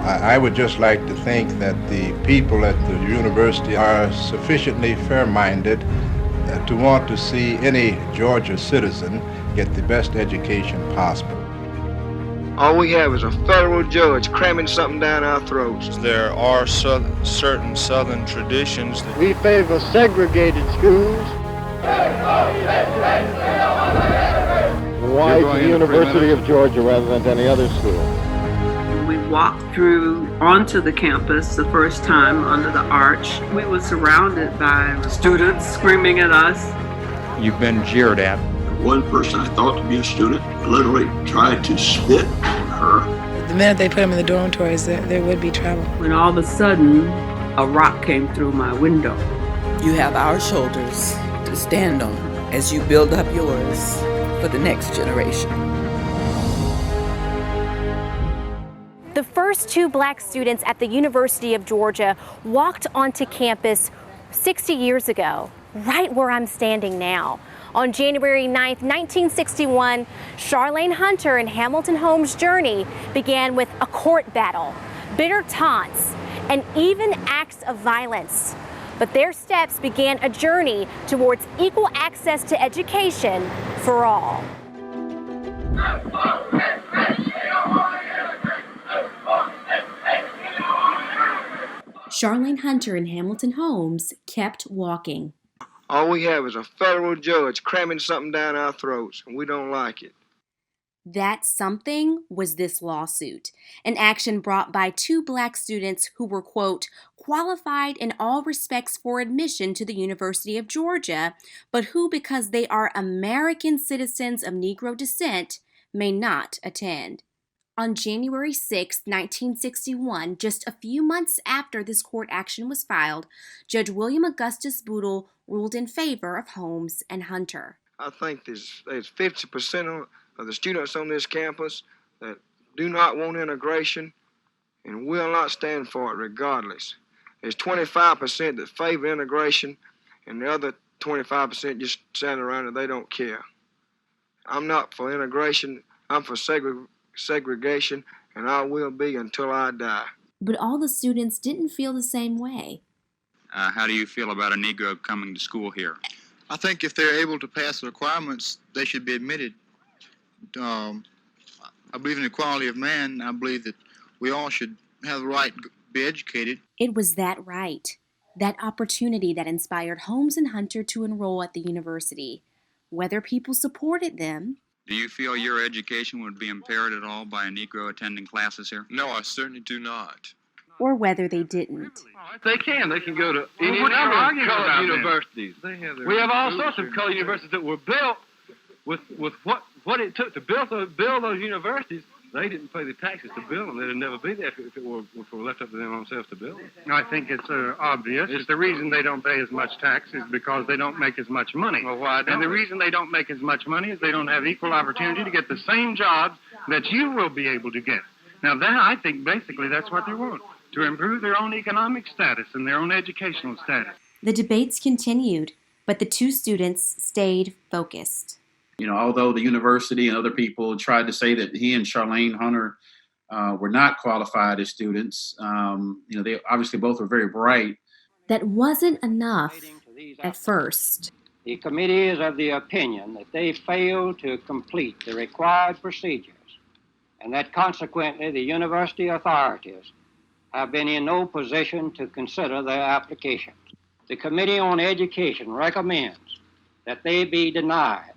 I would just like to think that the people at the university are sufficiently fair-minded to want to see any Georgia citizen get the best education possible. All we have is a federal judge cramming something down our throats. There are certain Southern traditions that we favor segregated schools. Why to the University of Georgia rather than to any other school? We walked through onto the campus the first time under the arch. We were surrounded by students screaming at us. You've been jeered at. One person I thought to be a student literally tried to spit on her. The minute they put them in the dormitories, there would be trouble. When all of a sudden, a rock came through my window. You have our shoulders to stand on as you build up yours for the next generation. The first two black students at the University of Georgia walked onto campus 60 years ago, right where I'm standing now. On January 9th, 1961, Charlayne Hunter and Hamilton Holmes' journey began with a court battle, bitter taunts, and even acts of violence. But their steps began a journey towards equal access to education for all. Charlayne Hunter and Hamilton Holmes kept walking. All we have is a federal judge cramming something down our throats, and we don't like it. That something was this lawsuit, an action brought by two black students who were, quote, qualified in all respects for admission to the University of Georgia, but who, because they are American citizens of Negro descent, may not attend. On January 6, 1961, just a few months after this court action was filed, Judge William Augustus Boodle ruled in favor of Holmes and Hunter. I think there's 50% of the students on this campus that do not want integration and will not stand for it regardless. There's 25% that favor integration, and the other 25% just stand around and they don't care. I'm not for integration. I'm for segregation, and I will be until I die. But all the students didn't feel the same way. How do you feel about a Negro coming to school here? I think if they're able to pass the requirements, they should be admitted. I believe in the equality of man. I believe that we all should have the right to be educated. It was that right, that opportunity that inspired Holmes and Hunter to enroll at the university. Whether people supported them. Do you feel your education would be impaired at all by a Negro attending classes here? No, I certainly do not. Or whether they didn't. They can go to any number of colored universities. We have all sorts of colored universities that were built with what it took to build those universities. They didn't pay the taxes to build them. They'd never be there if it were left up to them themselves to build them. I think it's obvious. It's the reason they don't pay as much tax is because they don't make as much money. Well, why don't and the reason they don't make as much money is they don't have equal opportunity to get the same jobs that you will be able to get. Now, that I think basically that's what they want, to improve their own economic status and their own educational status. The debates continued, but the two students stayed focused. You know, although the university and other people tried to say that he and Charlayne Hunter were not qualified as students, they obviously both were very bright. That wasn't enough at first. The committee is of the opinion that they failed to complete the required procedures and that consequently the university authorities have been in no position to consider their applications. The Committee on Education recommends that they be denied,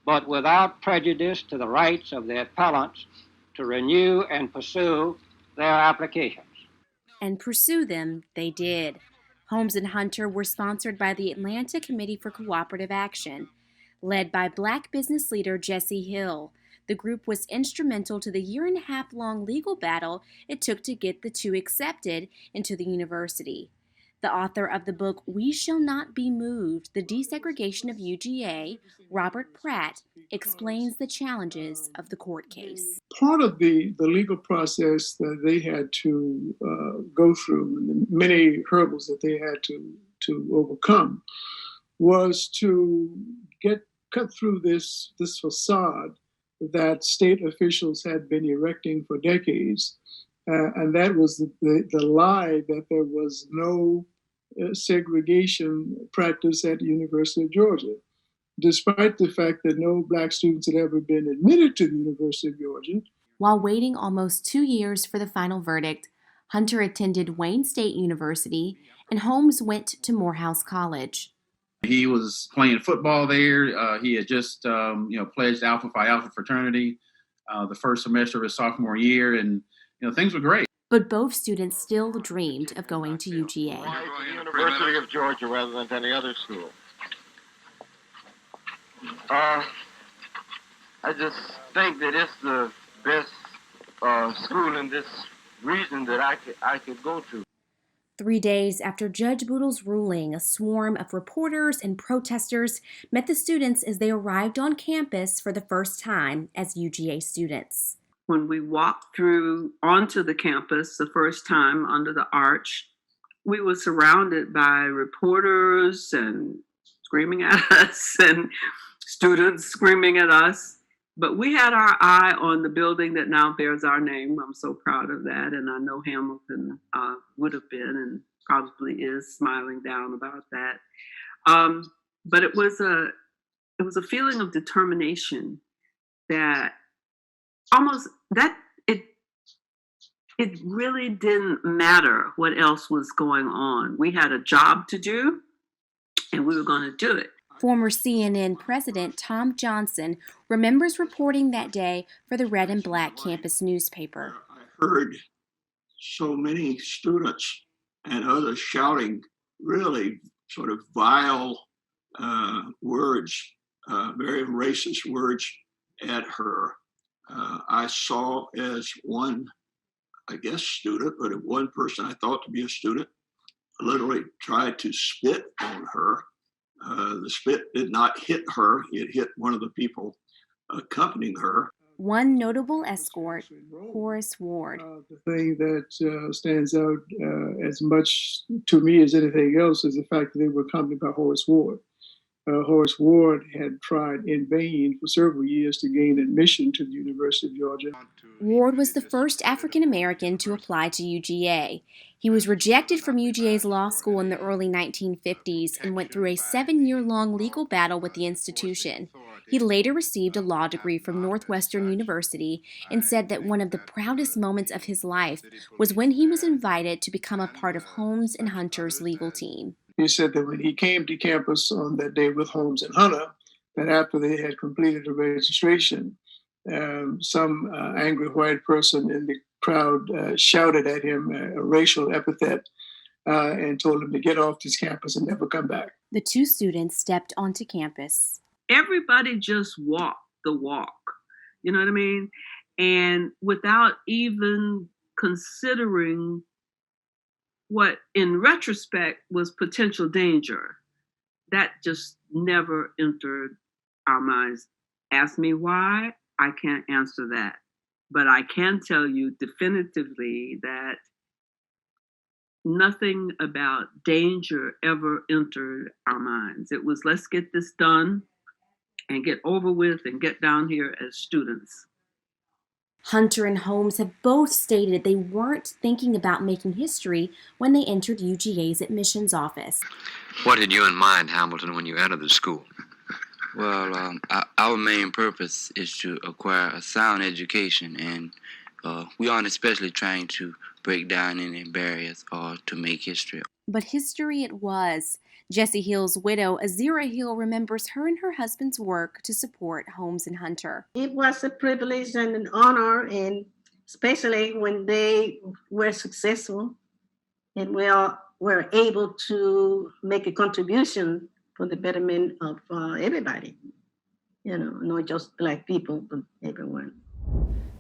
but without prejudice to the rights of the appellants to renew and pursue their applications. And pursue them they did. Holmes and Hunter were sponsored by the Atlanta Committee for Cooperative Action, led by black business leader Jesse Hill. The group was instrumental to the year-and-a-half-long legal battle it took to get the two accepted into the university. The author of the book We Shall Not Be Moved, The Desegregation of UGA, Robert Pratt, explains the challenges of the court case. Part of the legal process that they had to go through, and the many hurdles that they had to overcome, was to cut through this facade that state officials had been erecting for decades, And that was the lie that there was no segregation practice at the University of Georgia, despite the fact that no black students had ever been admitted to the University of Georgia. While waiting almost 2 years for the final verdict, Hunter attended Wayne State University and Holmes went to Morehouse College. He was playing football there. He had just, pledged Alpha Phi Alpha fraternity the first semester of his sophomore year, and things were great. But both students still dreamed of going to UGA. Why the University of Georgia rather than any other school? I just think that it's the best school in this region that I could go to. 3 days after Judge Boodle's ruling, a swarm of reporters and protesters met the students as they arrived on campus for the first time as UGA students. When we walked through onto the campus the first time under the arch, we were surrounded by reporters and screaming at us and students screaming at us. But we had our eye on the building that now bears our name. I'm so proud of that. And I know Hamilton would have been and probably is smiling down about that. But it was a feeling of determination that it really didn't matter what else was going on. We had a job to do and we were going to do it. Former CNN President Tom Johnson remembers reporting that day for the Red and Black campus newspaper. I heard so many students and others shouting really sort of vile words, very racist words at her. I saw as one, I guess, student, but one person I thought to be a student, literally tried to spit on her. The spit did not hit her. It hit one of the people accompanying her. One notable escort, Horace Ward. The thing that stands out as much to me as anything else is the fact that they were accompanied by Horace Ward. Horace Ward had tried in vain for several years to gain admission to the University of Georgia. Ward was the first African American to apply to UGA. He was rejected from UGA's law school in the early 1950s and went through a 7-year-long legal battle with the institution. He later received a law degree from Northwestern University and said that one of the proudest moments of his life was when he was invited to become a part of Holmes and Hunter's legal team. He said that when he came to campus on that day with Holmes and Hunter, that after they had completed the registration, some angry white person in the crowd shouted at him a racial epithet and told him to get off this campus and never come back. The two students stepped onto campus. Everybody just walked the walk, you know what I mean? And without even considering what in retrospect was potential danger, that just never entered our minds. Ask me why, I can't answer that. But I can tell you definitively that nothing about danger ever entered our minds. It was, let's get this done and get over with and get down here as students. Hunter and Holmes have both stated they weren't thinking about making history when they entered UGA's admissions office. What had you in mind, Hamilton, when you entered the school? Well, our main purpose is to acquire a sound education, and we aren't especially trying to break down any barriers or to make history. But history it was. Jessie Hill's widow, Azira Hill, remembers her and her husband's work to support Holmes and Hunter. It was a privilege and an honor, and especially when they were successful and we were able to make a contribution for the betterment of everybody, not just Black people, but everyone.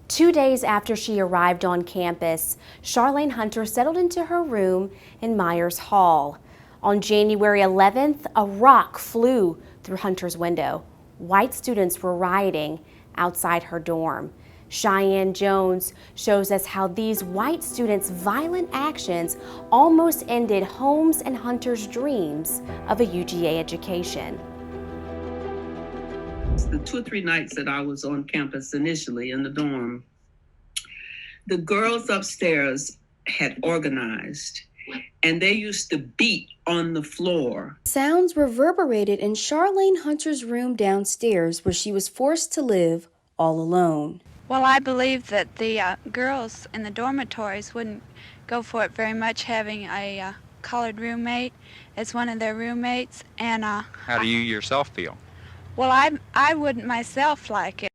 2 days after she arrived on campus, Charlayne Hunter settled into her room in Myers Hall. On January 11th, a rock flew through Hunter's window. White students were rioting outside her dorm. Cheyenne Jones shows us how these white students' violent actions almost ended Holmes and Hunter's dreams of a UGA education. The 2 or 3 nights that I was on campus initially in the dorm, The girls upstairs had organized, and they used to beat on the floor. Sounds reverberated in Charlayne Hunter's room downstairs, where she was forced to live all alone. Well, I believe that the girls in the dormitories wouldn't go for it very much, having a colored roommate as one of their roommates. And How do you yourself feel? well, I wouldn't myself like it.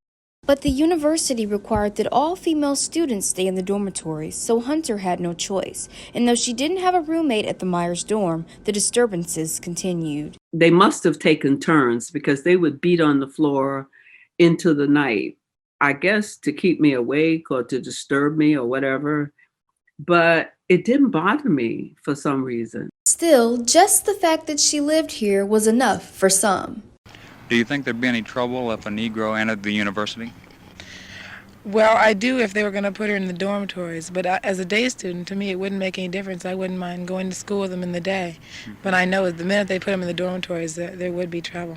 But the university required that all female students stay in the dormitories, so Hunter had no choice. And though she didn't have a roommate at the Myers dorm, the disturbances continued. They must have taken turns because they would beat on the floor into the night, I guess to keep me awake or to disturb me or whatever. But it didn't bother me for some reason. Still, just the fact that she lived here was enough for some. Do you think there'd be any trouble if a Negro entered the university? Well, I do if they were going to put her in the dormitories, but as a day student, to me, it wouldn't make any difference. I wouldn't mind going to school with them in the day. But I know the minute they put them in the dormitories, there would be trouble.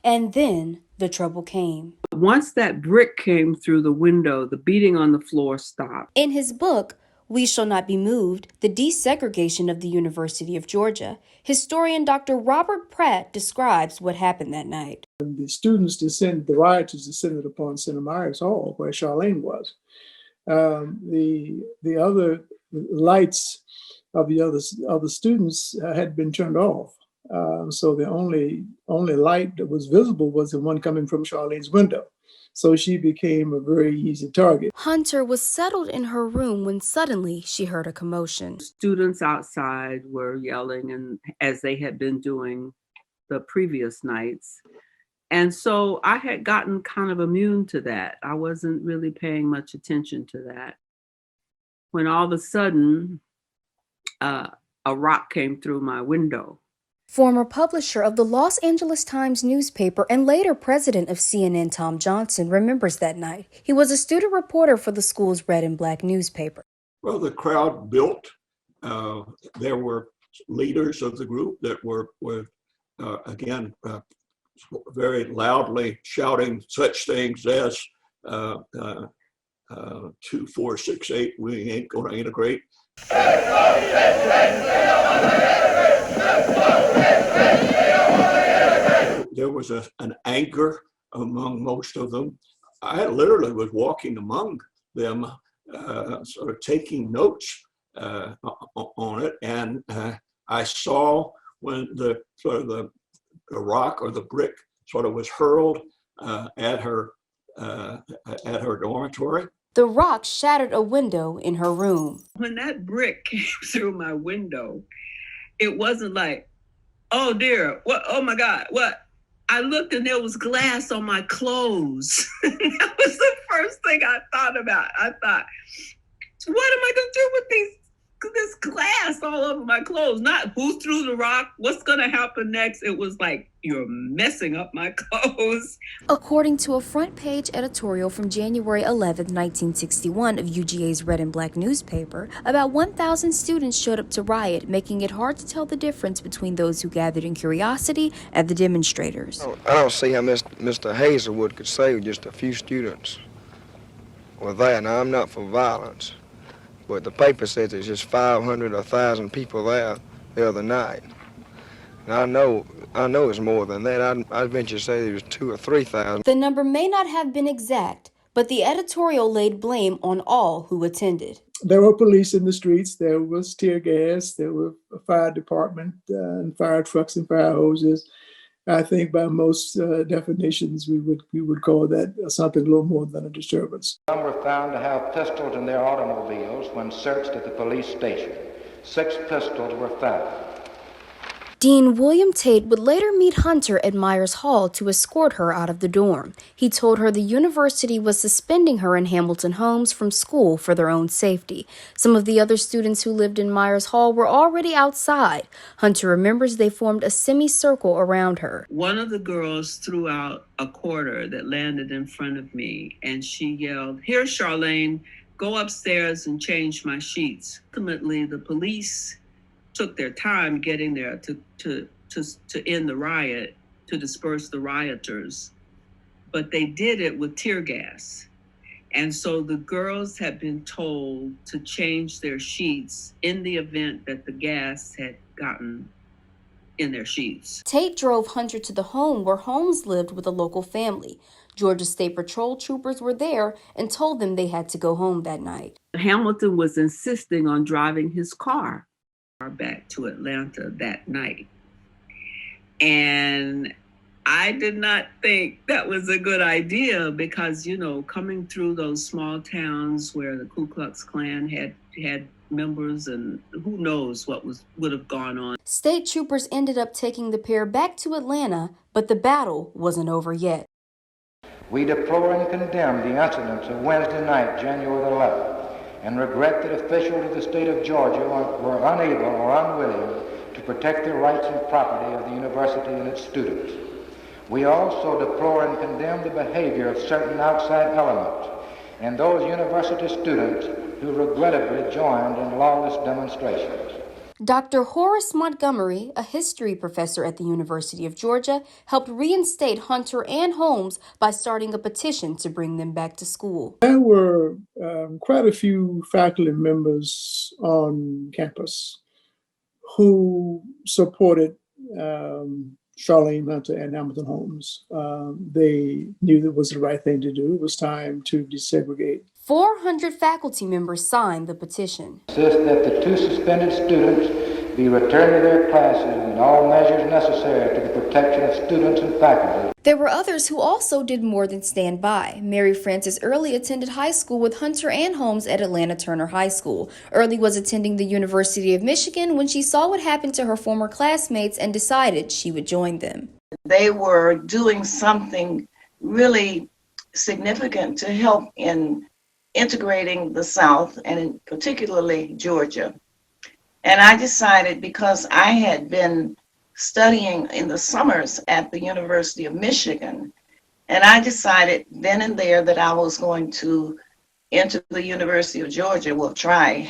And then the trouble came. Once that brick came through the window, the beating on the floor stopped. In his book, We Shall Not Be Moved, The Desegregation of the University of Georgia, historian Dr. Robert Pratt describes what happened that night. The students the rioters descended upon Center Myers Hall, where Charlayne was. The other lights of the other students had been turned off. So the only light that was visible was the one coming from Charlayne's window. So she became a very easy target. Hunter was settled in her room when suddenly she heard a commotion. Students outside were yelling, and as they had been doing the previous nights. And so I had gotten kind of immune to that. I wasn't really paying much attention to that. When all of a sudden, a rock came through my window. Former publisher of the Los Angeles Times newspaper and later president of CNN, Tom Johnson, remembers that night. He was a student reporter for the school's red and black newspaper. Well, the crowd built. There were leaders of the group that were again, very loudly shouting such things as 2468, we ain't going to integrate. There was an anger among most of them. I literally was walking among them, sort of taking notes on it, and I saw when the rock or the brick sort of was hurled at her dormitory. The rock shattered a window in her room. When that brick came through my window, it wasn't like, oh dear, what? Oh my God, what? I looked and there was glass on my clothes. That was the first thing I thought about. I thought, what am I going to do with this glass all over my clothes? Not who threw the rock, what's going to happen next? It was like, you're messing up my clothes. According to a front page editorial from January 11, 1961 of UGA's red and black newspaper, about 1,000 students showed up to riot, making it hard to tell the difference between those who gathered in curiosity and the demonstrators. I don't see how Mr. Hazelwood could say just a few students were there. Now, I'm not for violence, but the paper says there's just 500 or 1,000 people there the other night. And I know it's more than that. I'd venture to say there was 2,000 or 3,000. The number may not have been exact, but the editorial laid blame on all who attended. There were police in the streets. There was tear gas. There were a fire department and fire trucks and fire hoses. I think by most definitions, we would call that something a little more than a disturbance. Some were found to have pistols in their automobiles when searched at the police station. 6 pistols were found. Dean William Tate would later meet Hunter at Myers Hall to escort her out of the dorm. He told her the university was suspending her and Hamilton Holmes from school for their own safety. Some of the other students who lived in Myers Hall were already outside. Hunter remembers they formed a semicircle around her. One of the girls threw out a quarter that landed in front of me, and she yelled, "Here, Charlayne, go upstairs and change my sheets." Ultimately, the police took their time getting there to end the riot, to disperse the rioters. But they did it with tear gas. And so the girls had been told to change their sheets in the event that the gas had gotten in their sheets. Tate drove Hunter to the home where Holmes lived with a local family. Georgia State Patrol troopers were there and told them they had to go home that night. Hamilton was insisting on driving his car back to Atlanta that night. And I did not think that was a good idea because, you know, coming through those small towns where the Ku Klux Klan had members and who knows what would have gone on. State troopers ended up taking the pair back to Atlanta, but the battle wasn't over yet. We deplore and condemn the incidents of Wednesday night, January 11th, and regret that officials of the state of Georgia were unable or unwilling to protect the rights and property of the university and its students. We also deplore and condemn the behavior of certain outside elements and those university students who regrettably joined in lawless demonstrations. Dr. Horace Montgomery, a history professor at the University of Georgia, helped reinstate Hunter and Holmes by starting a petition to bring them back to school. There were quite a few faculty members on campus who supported Charlayne Hunter and Hamilton Holmes. They knew that it was the right thing to do. It was time to desegregate. 400 faculty members signed the petition. Insist that the two suspended students be returned to their classes and all measures necessary to the protection of students and faculty. There were others who also did more than stand by. Mary Frances Early attended high school with Hunter and Holmes at Atlanta Turner High School. Early was attending the University of Michigan when she saw what happened to her former classmates and decided she would join them. They were doing something really significant to help in integrating the South and particularly Georgia. And I decided, because I had been studying in the summers at the University of Michigan, and I decided then and there that I was going to enter the University of Georgia, try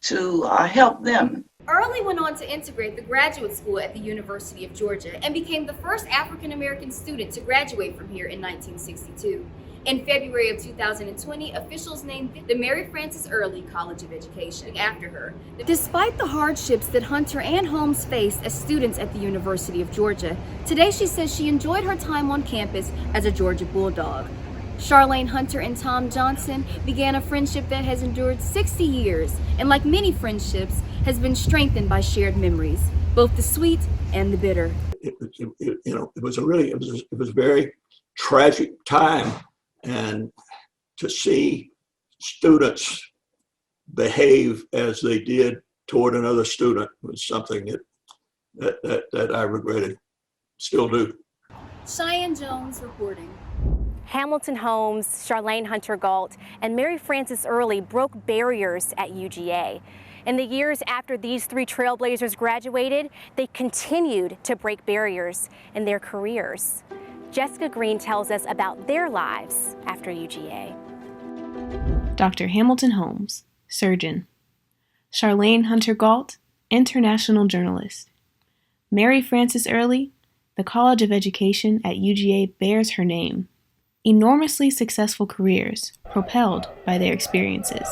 to help them. Early went on to integrate the graduate school at the University of Georgia and became the first African-American student to graduate from here in 1962. In February of 2020, officials named the Mary Frances Early College of Education after her. Despite the hardships that Hunter and Holmes faced as students at the University of Georgia, today she says she enjoyed her time on campus as a Georgia Bulldog. Charlayne Hunter and Tom Johnson began a friendship that has endured 60 years, and like many friendships, has been strengthened by shared memories, both the sweet and the bitter. It was a very tragic time. And to see students behave as they did toward another student was something that I regretted, still do. Cheyenne Jones reporting. Hamilton Holmes, Charlayne Hunter-Gault, and Mary Frances Early broke barriers at UGA. In the years after these three Trailblazers graduated, they continued to break barriers in their careers. Jessica Green tells us about their lives after UGA. Dr. Hamilton Holmes, surgeon. Charlayne Hunter-Gault, international journalist. Mary Frances Early, the College of Education at UGA bears her name. Enormously successful careers propelled by their experiences.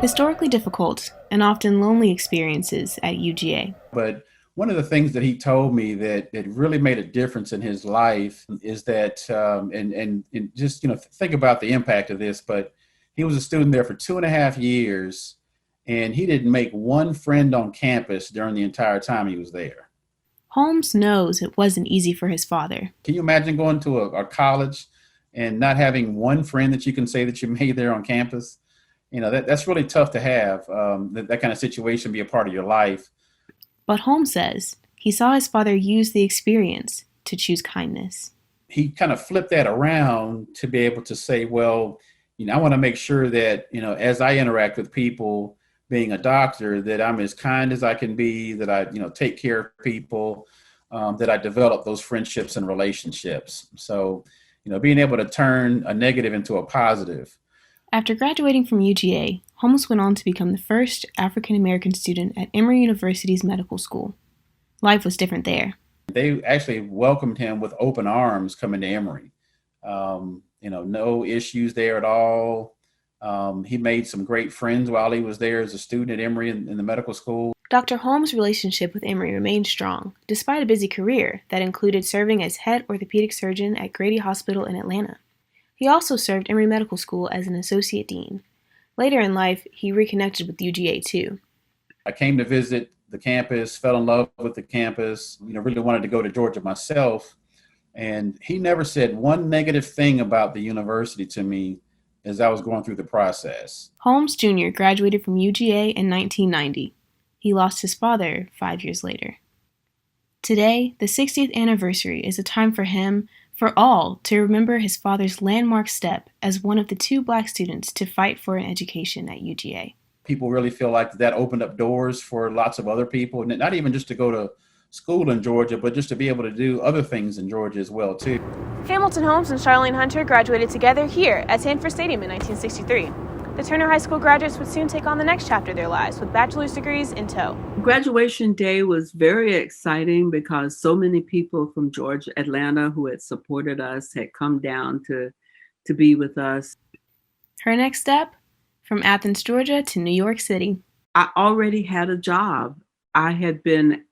Historically difficult and often lonely experiences at UGA. But one of the things that he told me that really made a difference in his life is that, and just, think about the impact of this, but he was a student there for 2.5 years, and he didn't make one friend on campus during the entire time he was there. Holmes knows it wasn't easy for his father. Can you imagine going to a college and not having one friend that you can say that you made there on campus? That's really tough to have, that kind of situation be a part of your life. But Holmes says he saw his father use the experience to choose kindness. He kind of flipped that around to be able to say, well, I want to make sure that, as I interact with people, being a doctor, that I'm as kind as I can be, that I, take care of people, that I develop those friendships and relationships. So, being able to turn a negative into a positive. After graduating from UGA, Holmes went on to become the first African-American student at Emory University's medical school. Life was different there. They actually welcomed him with open arms coming to Emory. No issues there at all. He made some great friends while he was there as a student at Emory in the medical school. Dr. Holmes' relationship with Emory remained strong, despite a busy career that included serving as head orthopedic surgeon at Grady Hospital in Atlanta. He also served Emory Medical School as an associate dean. Later in life, he reconnected with UGA too. I came to visit the campus, fell in love with the campus, really wanted to go to Georgia myself. And he never said one negative thing about the university to me as I was going through the process. Holmes Jr. graduated from UGA in 1990. He lost his father 5 years later. Today, the 60th anniversary is a time for him, for all, to remember his father's landmark step as one of the 2 Black students to fight for an education at UGA. People really feel like that opened up doors for lots of other people, not even just to go to school in Georgia, but just to be able to do other things in Georgia as well, too. Hamilton Holmes and Charlayne Hunter graduated together here at Sanford Stadium in 1963. The Turner High School graduates would soon take on the next chapter of their lives with bachelor's degrees in tow. Graduation day was very exciting because so many people from Georgia, Atlanta, who had supported us had come down to be with us. Her next step? From Athens, Georgia to New York City. I already had a job. I had been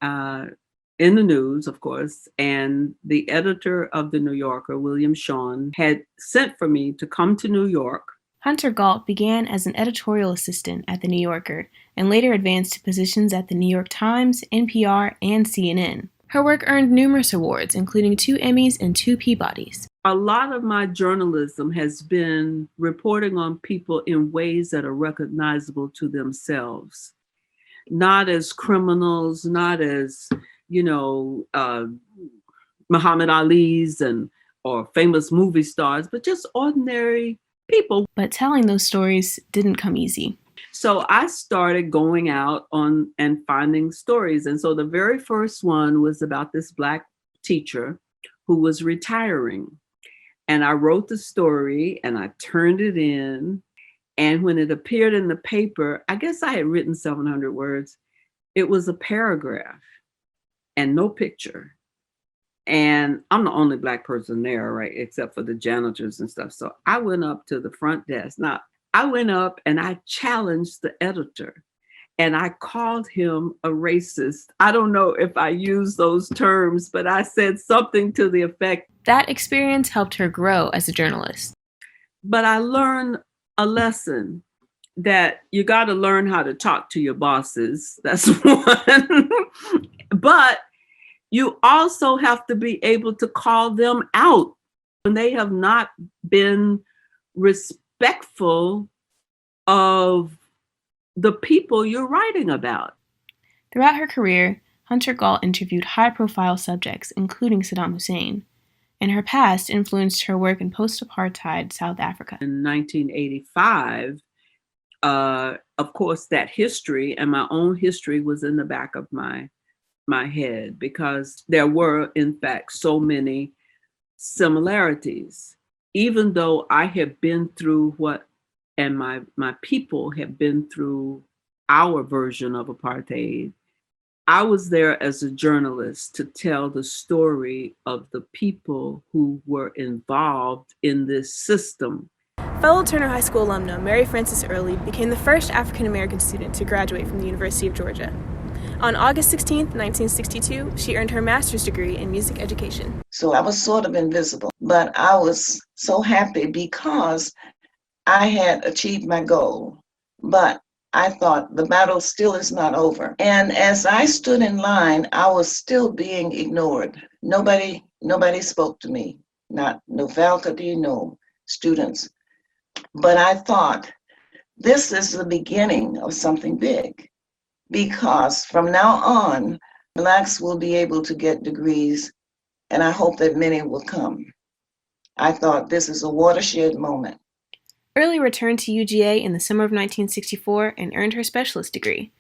in the news, of course, and the editor of the New Yorker, William Shawn, had sent for me to come to New York. Hunter-Gault began as an editorial assistant at The New Yorker and later advanced to positions at The New York Times, NPR, and CNN. Her work earned numerous awards, including 2 Emmys and 2 Peabodys. A lot of my journalism has been reporting on people in ways that are recognizable to themselves, not as criminals, not as, Muhammad Ali's or famous movie stars, but just ordinary people. But telling those stories didn't come easy. So I started going out and finding stories. And so the very first one was about this Black teacher who was retiring. And I wrote the story and I turned it in. And when it appeared in the paper, I guess I had written 700 words. It was a paragraph and no picture. And I'm the only Black person there, right? Except for the janitors and stuff. So I went up to the front desk. Now, I went up and I challenged the editor and I called him a racist. I don't know if I used those terms, but I said something to the effect. That experience helped her grow as a journalist. But I learned a lesson that you got to learn how to talk to your bosses. That's one. But you also have to be able to call them out when they have not been respectful of the people you're writing about. Throughout her career, Hunter-Gault interviewed high-profile subjects, including Saddam Hussein, and her past influenced her work in post-apartheid South Africa. In 1985, of course, that history and my own history was in the back of my head because there were, in fact, so many similarities. Even though I have been through and my people have been through our version of apartheid, I was there as a journalist to tell the story of the people who were involved in this system. Fellow Turner High School alumna Mary Frances Early became the first African-American student to graduate from the University of Georgia. On August 16, 1962, she earned her master's degree in music education. So I was sort of invisible, but I was so happy because I had achieved my goal. But I thought the battle still is not over. And as I stood in line, I was still being ignored. Nobody spoke to me, no faculty, no students. But I thought, this is the beginning of something big, because from now on, Blacks will be able to get degrees, and I hope that many will come. I thought this is a watershed moment. Early returned to UGA in the summer of 1964 and earned her specialist degree,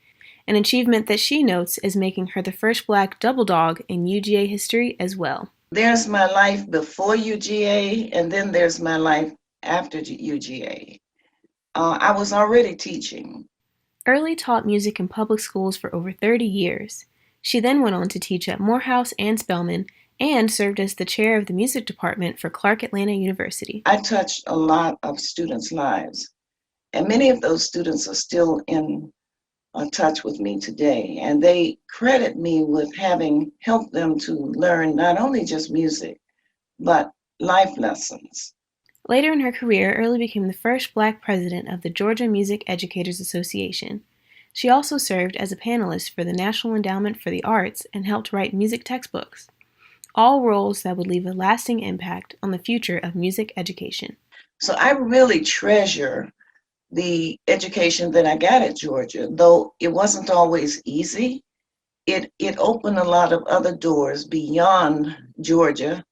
an achievement that she notes as making her the first Black double dog in UGA history as well. There's my life before UGA, and then there's my life after UGA. I was already teaching. Early taught music in public schools for over 30 years. She then went on to teach at Morehouse and Spelman and served as the chair of the music department for Clark Atlanta University. I touched a lot of students' lives, and many of those students are still in touch with me today, and they credit me with having helped them to learn not only just music, but life lessons. Later in her career, Early became the first Black president of the Georgia Music Educators Association. She also served as a panelist for the National Endowment for the Arts and helped write music textbooks, all roles that would leave a lasting impact on the future of music education. So I really treasure the education that I got at Georgia, though it wasn't always easy. It opened a lot of other doors beyond Georgia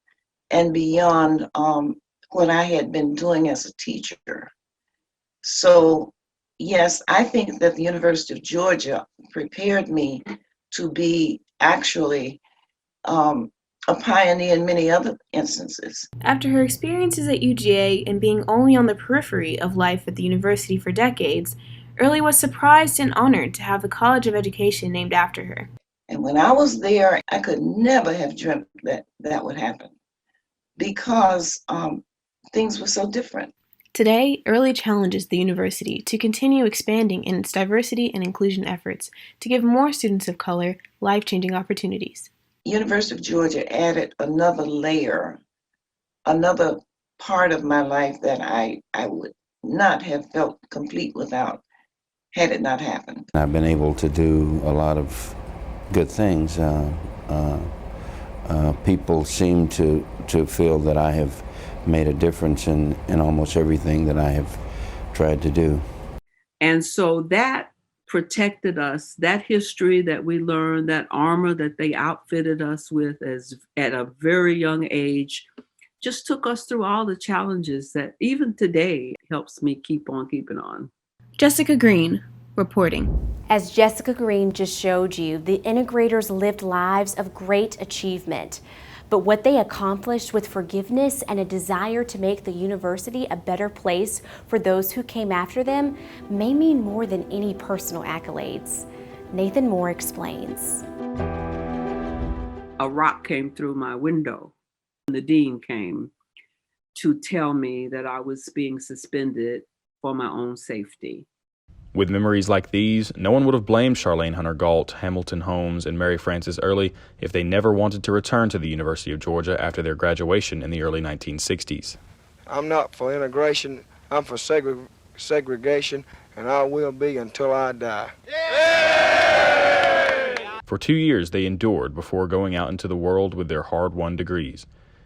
and beyond what I had been doing as a teacher. So yes, I think that the University of Georgia prepared me to be actually a pioneer in many other instances. After her experiences at UGA and being only on the periphery of life at the university for decades, Early was surprised and honored to have the College of Education named after her. And when I was there, I could never have dreamt that that would happen because things were so different. Today, Early challenges the university to continue expanding in its diversity and inclusion efforts to give more students of color life-changing opportunities. University of Georgia added another layer, another part of my life that I would not have felt complete without had it not happened. I've been able to do a lot of good things. People seem to feel that I have made a difference in almost everything that I have tried to do. And so that protected us, that history that we learned, that armor that they outfitted us with at a very young age, just took us through all the challenges that even today helps me keep on keeping on. Jessica Green, reporting. As Jessica Green just showed you, the integrators lived lives of great achievement. But what they accomplished with forgiveness and a desire to make the university a better place for those who came after them may mean more than any personal accolades. Nathan Moore explains. A rock came through my window. The dean came to tell me that I was being suspended for my own safety. With memories like these, no one would have blamed Charlayne Hunter-Gault, Hamilton Holmes, and Mary Frances Early if they never wanted to return to the University of Georgia after their graduation in the early 1960s. I'm not for integration, I'm for segregation, and I will be until I die. For 2 years, they endured before going out into the world with their hard-won degrees.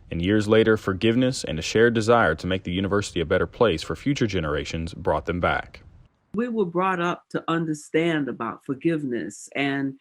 And years later, forgiveness and a shared desire to make the university a better place for future generations brought them back. We were brought up to understand about forgiveness. And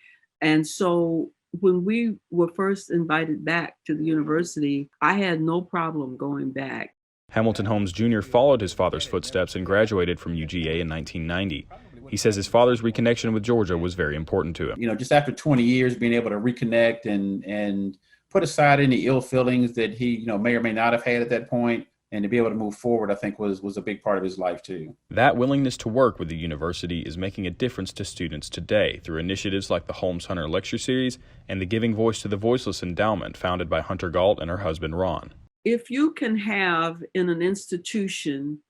so when we were first invited back to the university, I had no problem going back. Hamilton Holmes Jr. followed his father's footsteps and graduated from UGA in 1990. He says his father's reconnection with Georgia was very important to him. You know, just after 20 years, being able to reconnect and put aside any ill feelings that he, may or may not have had at that point, and to be able to move forward, I think was a big part of his life too. That willingness to work with the university is making a difference to students today through initiatives like the Holmes Hunter Lecture Series and the Giving Voice to the Voiceless endowment founded by Hunter-Gault and her husband Ron. If you can have in an institution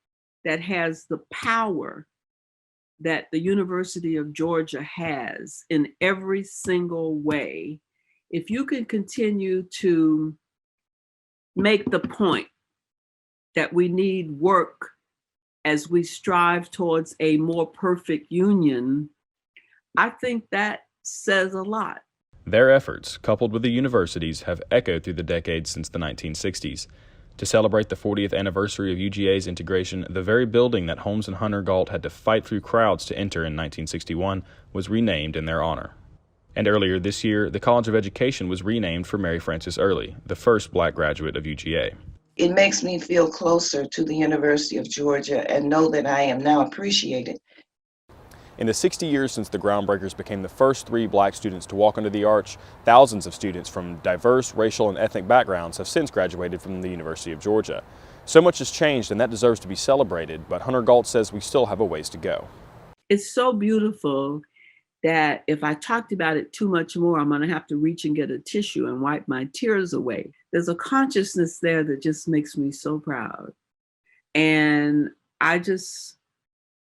that has the power that the University of Georgia has in every single way, if you can continue to make the point that we need work as we strive towards a more perfect union, I think that says a lot. Their efforts, coupled with the university's, have echoed through the decades since the 1960s. To celebrate the 40th anniversary of UGA's integration, the very building that Holmes and Hunter-Gault had to fight through crowds to enter in 1961 was renamed in their honor. And earlier this year, the College of Education was renamed for Mary Frances Early, the first Black graduate of UGA. It makes me feel closer to the University of Georgia and know that I am now appreciated. In the 60 years since the groundbreakers became the first 3 Black students to walk under the arch, thousands of students from diverse racial and ethnic backgrounds have since graduated from the University of Georgia. So much has changed, and that deserves to be celebrated, but Hunter-Gault says we still have a ways to go. It's so beautiful that if I talked about it too much more, I'm going to have to reach and get a tissue and wipe my tears away. There's a consciousness there that just makes me so proud. And I just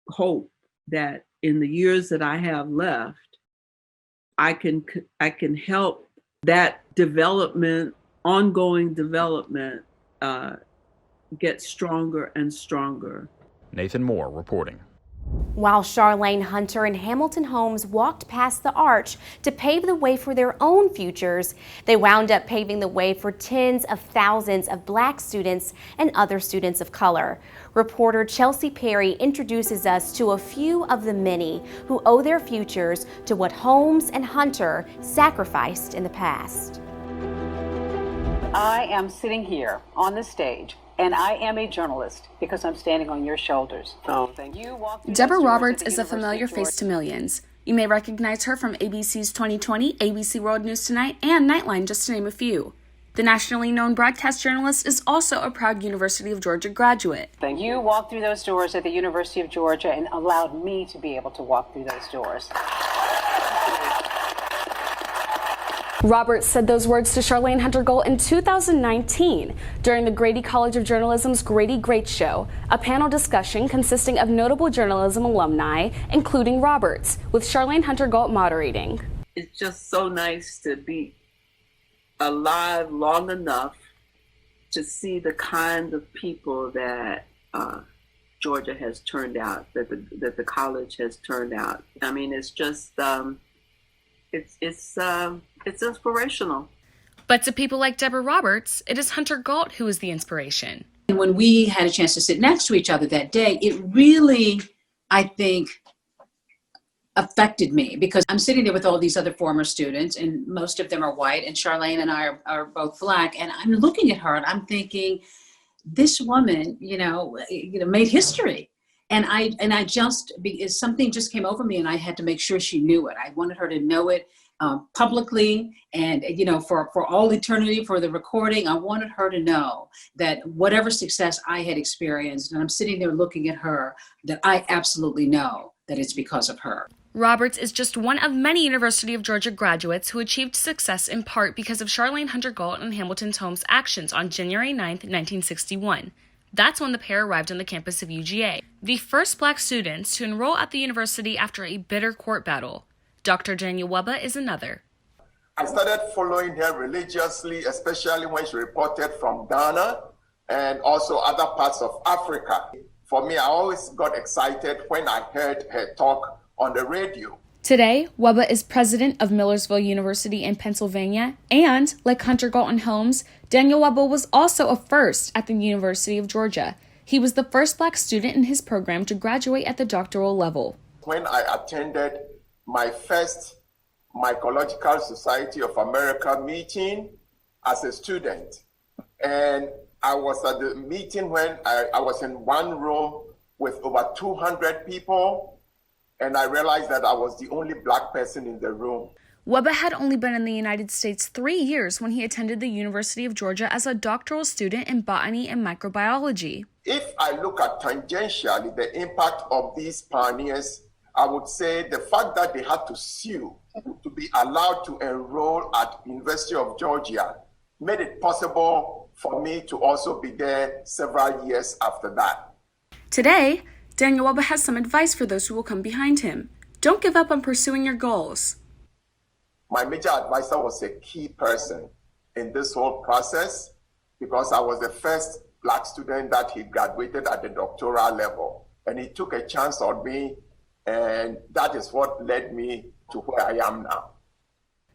hope that in the years that I have left, I can help that development, ongoing development, get stronger and stronger. Nathan Moore reporting. While Charlayne Hunter and Hamilton Holmes walked past the arch to pave the way for their own futures, they wound up paving the way for tens of thousands of Black students and other students of color. Reporter Chelsea Perry introduces us to a few of the many who owe their futures to what Holmes and Hunter sacrificed in the past. I am sitting here on the stage, and I am a journalist because I'm standing on your shoulders. Oh, thank you. Deborah Roberts is a familiar face to millions. You may recognize her from ABC's 2020, ABC World News Tonight, and Nightline, just to name a few. The nationally known broadcast journalist is also a proud University of Georgia graduate. You walked through those doors at the University of Georgia and allowed me to be able to walk through those doors. Roberts said those words to Charlayne Hunter-Gault in 2019 during the Grady College of Journalism's Grady Great Show, a panel discussion consisting of notable journalism alumni, including Roberts, with Charlayne Hunter-Gault moderating. It's just so nice to be alive long enough to see the kind of people that Georgia has turned out, that the college has turned out. I mean, it's just it's inspirational. But to people like Deborah Roberts, it is Hunter-Gault who is the inspiration. And when we had a chance to sit next to each other that day, it really, I think, affected me because I'm sitting there with all these other former students, and most of them are white, and Charlayne and I are both Black, and I'm looking at her and I'm thinking, this woman, made history. And I just, something just came over me, and I had to make sure she knew it. I wanted her to know it publicly, and for all eternity, for the recording. I wanted her to know that whatever success I had experienced, and I'm sitting there looking at her, that I absolutely know that it's because of her. Roberts is just one of many University of Georgia graduates who achieved success in part because of Charlayne Hunter-Gault and Hamilton Holmes' actions on January 9th, 1961. That's when the pair arrived on the campus of UGA, the first Black students to enroll at the university after a bitter court battle. Dr. Daniel Webber is another. I started following her religiously, especially when she reported from Ghana and also other parts of Africa. For me, I always got excited when I heard her talk on the radio. Today, Webber is president of Millersville University in Pennsylvania, and, like Hunter-Gault and Holmes, Daniel Webber was also a first at the University of Georgia. He was the first Black student in his program to graduate at the doctoral level. When I attended my first Mycological Society of America meeting as a student, and I was at the meeting when I was in one room with over 200 people, and I realized that I was the only Black person in the room. Webber had only been in the United States 3 years when he attended the University of Georgia as a doctoral student in botany and microbiology. If I look at tangentially the impact of these pioneers, I would say the fact that they had to sue to be allowed to enroll at University of Georgia made it possible for me to also be there several years after that. Today, Daniel Webber has some advice for those who will come behind him. Don't give up on pursuing your goals. My major advisor was a key person in this whole process because I was the first Black student that he graduated at the doctoral level. And he took a chance on me, and that is what led me to where I am now.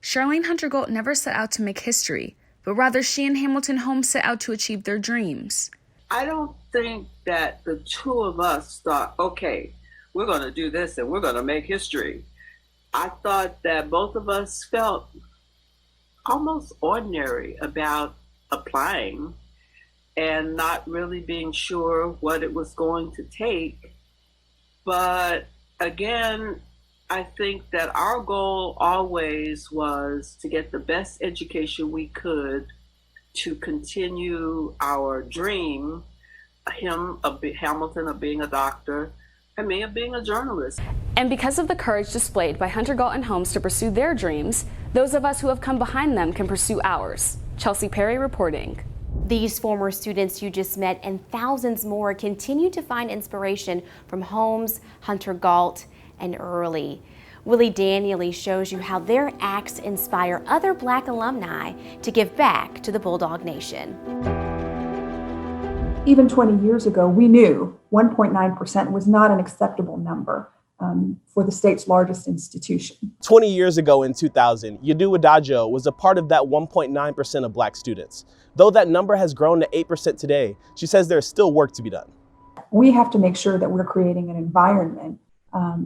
Charlayne Hunter-Gault never set out to make history, but rather she and Hamilton Holmes set out to achieve their dreams. I don't think that the two of us thought, okay, we're going to do this and we're going to make history. I thought that both of us felt almost ordinary about applying and not really being sure what it was going to take. But again, I think that our goal always was to get the best education we could to continue our dream, Hamilton of being a doctor, and me of being a journalist. And because of the courage displayed by Hunter-Gault and Holmes to pursue their dreams, those of us who have come behind them can pursue ours. Chelsea Perry reporting. These former students you just met and thousands more continue to find inspiration from Holmes, Hunter-Gault, and Early. Willie Daniely shows you how their acts inspire other Black alumni to give back to the Bulldog Nation. Even 20 years ago, we knew 1.9% was not an acceptable number for the state's largest institution. 20 years ago in 2000, Yadu Adajo was a part of that 1.9% of Black students. Though that number has grown to 8% today, she says there's still work to be done. We have to make sure that we're creating an environment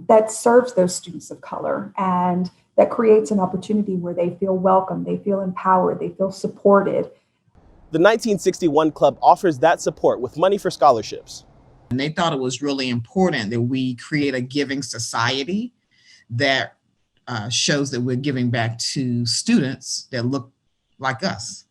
that serves those students of color and that creates an opportunity where they feel welcome, they feel empowered, they feel supported. The 1961 Club offers that support with money for scholarships. And they thought it was really important that we create a giving society that shows that we're giving back to students that look like us.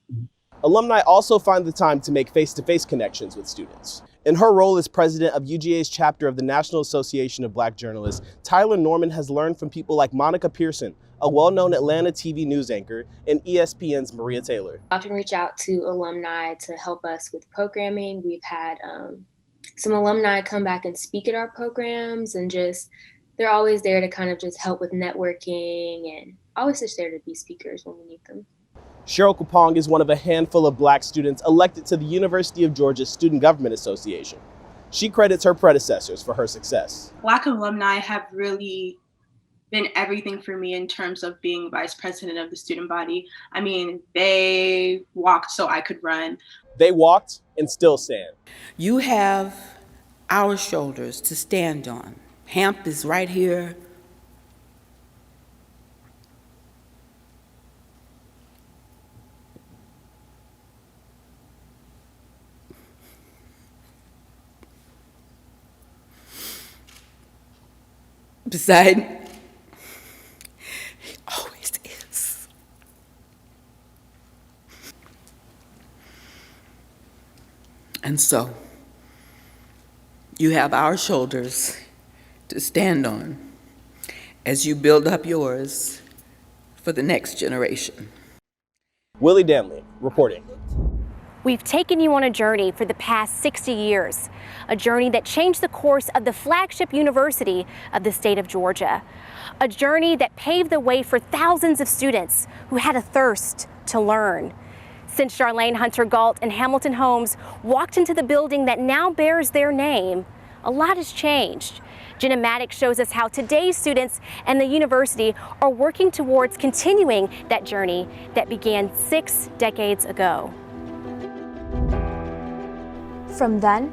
Alumni also find the time to make face-to-face connections with students. In her role as president of UGA's chapter of the National Association of Black Journalists, Tyler Norman has learned from people like Monica Pearson, a well-known Atlanta TV news anchor, and ESPN's Maria Taylor. I often reach out to alumni to help us with programming. We've had some alumni come back and speak at our programs, and just they're always there to kind of just help with networking and always just there to be speakers when we need them. Cheryl Kupong is one of a handful of Black students elected to the University of Georgia Student Government Association. She credits her predecessors for her success. Black alumni have really been everything for me in terms of being vice president of the student body. I mean, they walked so I could run. They walked and still stand. You have our shoulders to stand on. HAMP is right here. Beside, he always is. And so, you have our shoulders to stand on as you build up yours for the next generation. Willie Danley, reporting. We've taken you on a journey for the past 60 years, a journey that changed the course of the flagship university of the state of Georgia, a journey that paved the way for thousands of students who had a thirst to learn. Since Charlayne Hunter-Gault and Hamilton Holmes walked into the building that now bears their name, a lot has changed. Jenna Maddox shows us how today's students and the university are working towards continuing that journey that began 6 decades ago. From then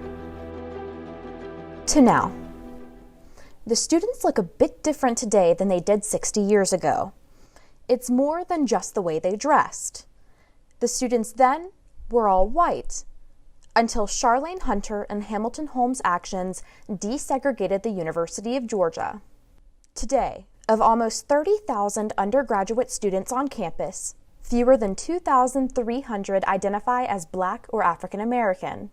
to now, the students look a bit different today than they did 60 years ago. It's more than just the way they dressed. The students then were all white, until Charlayne Hunter and Hamilton Holmes' actions desegregated the University of Georgia. Today, of almost 30,000 undergraduate students on campus, fewer than 2,300 identify as Black or African American.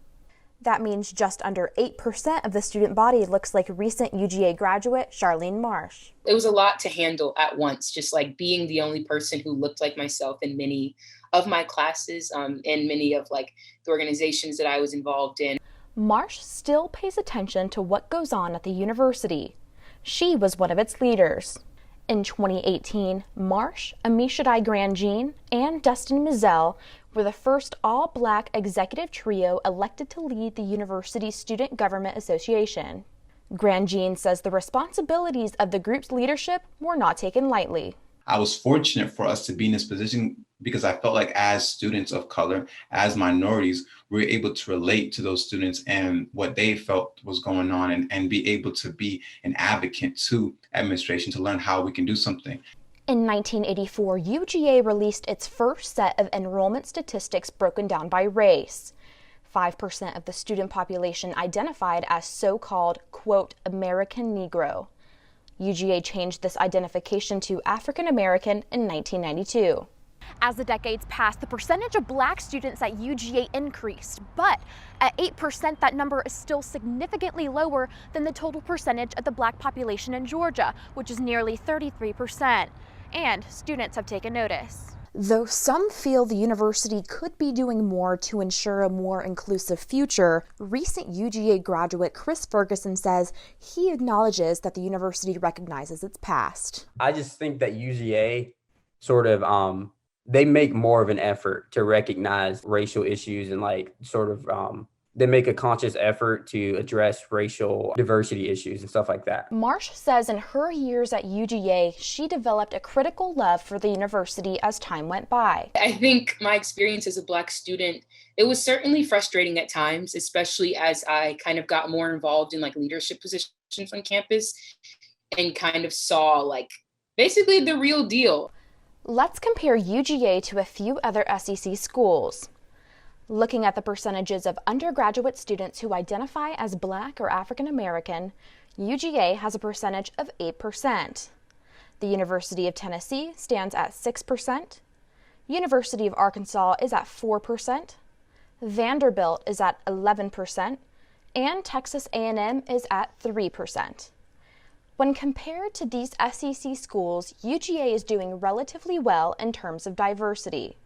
That means just under 8% of the student body looks like recent UGA graduate Charlene Marsh. It was a lot to handle at once, just like being the only person who looked like myself in many of my classes and many of like the organizations that I was involved in. Marsh still pays attention to what goes on at the university. She was one of its leaders. In 2018, Marsh, Amishadai Grandjean, and Dustin Mizell were the first all-Black executive trio elected to lead the university's Student Government Association. Grandjean says the responsibilities of the group's leadership were not taken lightly. I was fortunate for us to be in this position because I felt like as students of color, as minorities, we were able to relate to those students and what they felt was going on and be able to be an advocate to administration to learn how we can do something. In 1984, UGA released its first set of enrollment statistics broken down by race. 5% of the student population identified as so-called, quote, American Negro. UGA changed this identification to African American in 1992. As the decades passed, the percentage of Black students at UGA increased, but at 8%, that number is still significantly lower than the total percentage of the Black population in Georgia, which is nearly 33%. And students have taken notice. Though some feel the university could be doing more to ensure a more inclusive future, recent UGA graduate Chris Ferguson says he acknowledges that the university recognizes its past. I just think that UGA sort of, they make more of an effort to recognize racial issues and they make a conscious effort to address racial diversity issues and stuff like that. Marsh says in her years at UGA, she developed a critical love for the university as time went by. I think my experience as a Black student, it was certainly frustrating at times, especially as I kind of got more involved in leadership positions on campus and kind of saw basically the real deal. Let's compare UGA to a few other SEC schools. Looking at the percentages of undergraduate students who identify as Black or African American, UGA has a percentage of 8%. The University of Tennessee stands at 6%. University of Arkansas is at 4%. Vanderbilt is at 11%. And Texas A&M is at 3%. When compared to these SEC schools, UGA is doing relatively well in terms of diversity.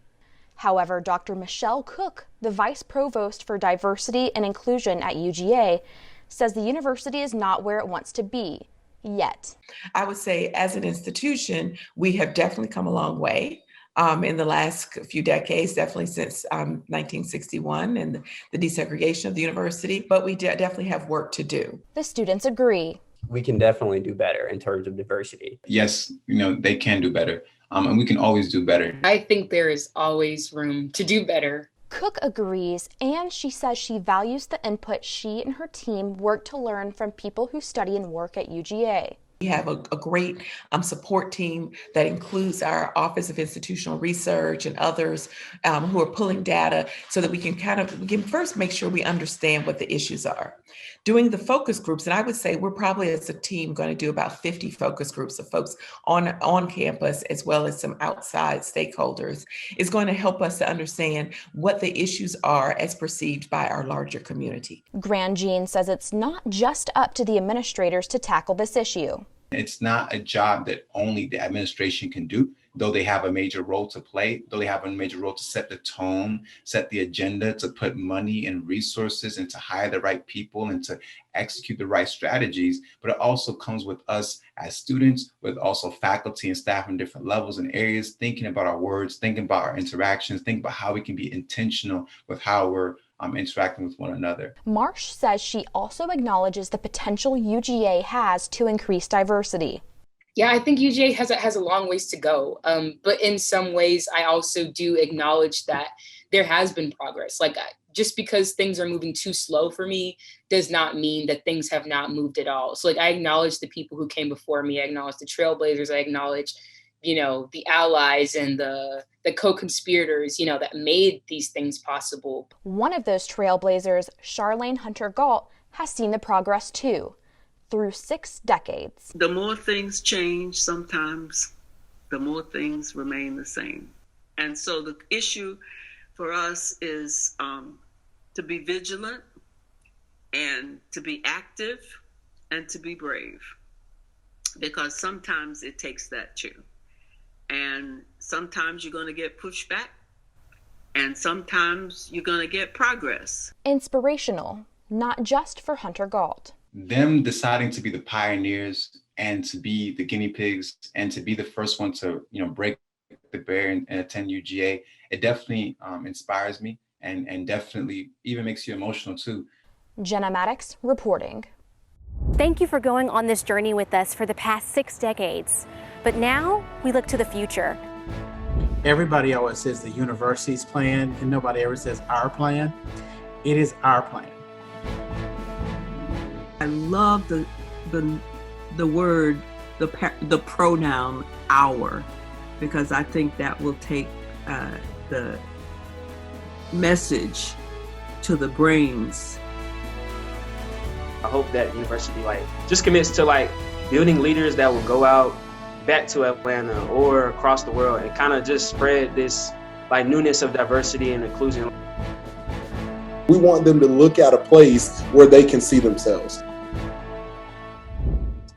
However, Dr. Michelle Cook, the Vice Provost for Diversity and Inclusion at UGA, says the university is not where it wants to be yet. I would say as an institution, we have definitely come a long way in the last few decades, definitely since 1961 and the desegregation of the university, but we definitely have work to do. The students agree. We can definitely do better in terms of diversity. Yes, they can do better. And we can always do better. I think there is always room to do better. Cook agrees, and she says she values the input she and her team work to learn from people who study and work at UGA. We have a great support team that includes our Office of Institutional Research and others who are pulling data so that we can first make sure we understand what the issues are. Doing the focus groups, and I would say we're probably as a team going to do about 50 focus groups of folks on campus as well as some outside stakeholders, is going to help us to understand what the issues are as perceived by our larger community. Grandjean says it's not just up to the administrators to tackle this issue. It's not a job that only the administration can do, though they have a major role to play, though they have a major role to set the tone, set the agenda, to put money and resources and to hire the right people and to execute the right strategies. But it also comes with us as students, with also faculty and staff in different levels and areas, thinking about our words, thinking about our interactions, thinking about how we can be intentional with how we're interacting with one another. Marsh says she also acknowledges the potential UGA has to increase diversity. Yeah, I think UGA has a long ways to go. But in some ways, I also do acknowledge that there has been progress. Just because things are moving too slow for me does not mean that things have not moved at all. So I acknowledge the people who came before me. I acknowledge the Trailblazers. I acknowledge, the allies and the co-conspirators, that made these things possible. One of those Trailblazers, Charlayne Hunter-Gault, has seen the progress too, through 6 decades. The more things change sometimes, the more things remain the same. And so the issue for us is to be vigilant and to be active and to be brave, because sometimes it takes that too. And sometimes you're going to get pushback, and sometimes you're going to get progress. Inspirational, not just for Hunter-Gault. Them deciding to be the pioneers and to be the guinea pigs and to be the first one to, break the barrier and attend UGA, it definitely inspires me and definitely even makes you emotional too. Jenna Maddox reporting. Thank you for going on this journey with us for the past 6 decades. But now we look to the future. Everybody always says the university's plan, and nobody ever says our plan. It is our plan. I love the word, the pronoun our, because I think that will take the message to the brains. I hope that the university just commits to building leaders that will go out back to Atlanta or across the world and kind of just spread this like newness of diversity and inclusion. We want them to look at a place where they can see themselves.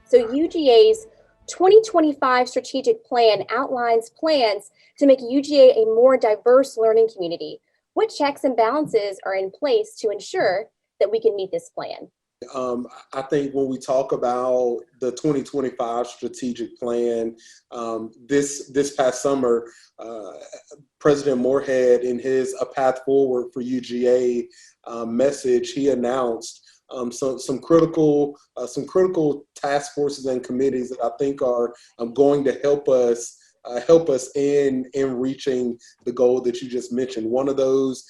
So UGA's 2025 strategic plan outlines plans to make UGA a more diverse learning community. What checks and balances are in place to ensure that we can meet this plan? I think when we talk about the 2025 strategic plan, this past summer, President Moorhead, in his A Path Forward for UGA message, he announced some critical task forces and committees that I think are going to help us in reaching the goal that you just mentioned. One of those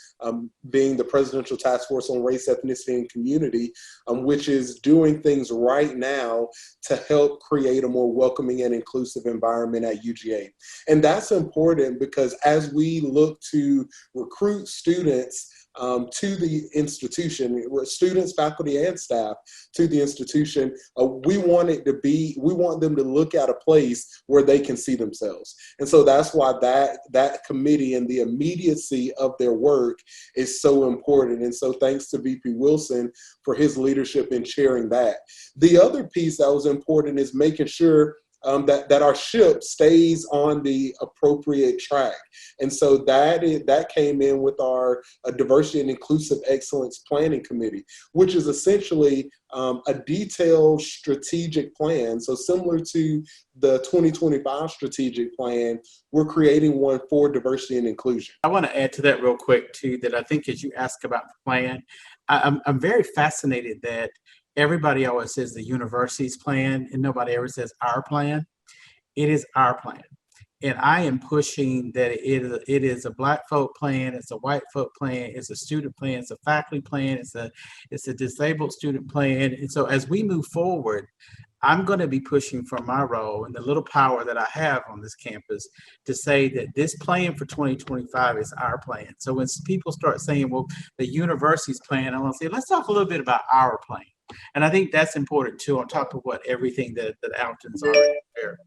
being the Presidential Task Force on Race, Ethnicity, and Community, which is doing things right now to help create a more welcoming and inclusive environment at UGA. And that's important because as we look to recruit students to the institution, students, faculty, and staff to the institution, we want them to look at a place where they can see themselves. And so that's why that committee and the immediacy of their work is so important. And so thanks to VP Wilson for his leadership in chairing that. The other piece that was important is making sure that our ship stays on the appropriate track. And so that came in with our Diversity and Inclusive Excellence Planning Committee, which is essentially a detailed strategic plan. So similar to the 2025 strategic plan, we're creating one for diversity and inclusion. I want to add to that real quick too, that I think as you ask about the plan, I'm very fascinated that everybody always says the university's plan and nobody ever says our plan. It is our plan. And I am pushing that it is a Black folk plan, it's a white folk plan, it's a student plan, it's a faculty plan, it's a disabled student plan. And so as we move forward, I'm going to be pushing from my role and the little power that I have on this campus to say that this plan for 2025 is our plan. So when people start saying, well, the university's plan, I want to say, let's talk a little bit about our plan. And I think that's important too, on top of what everything that Alton's already shared.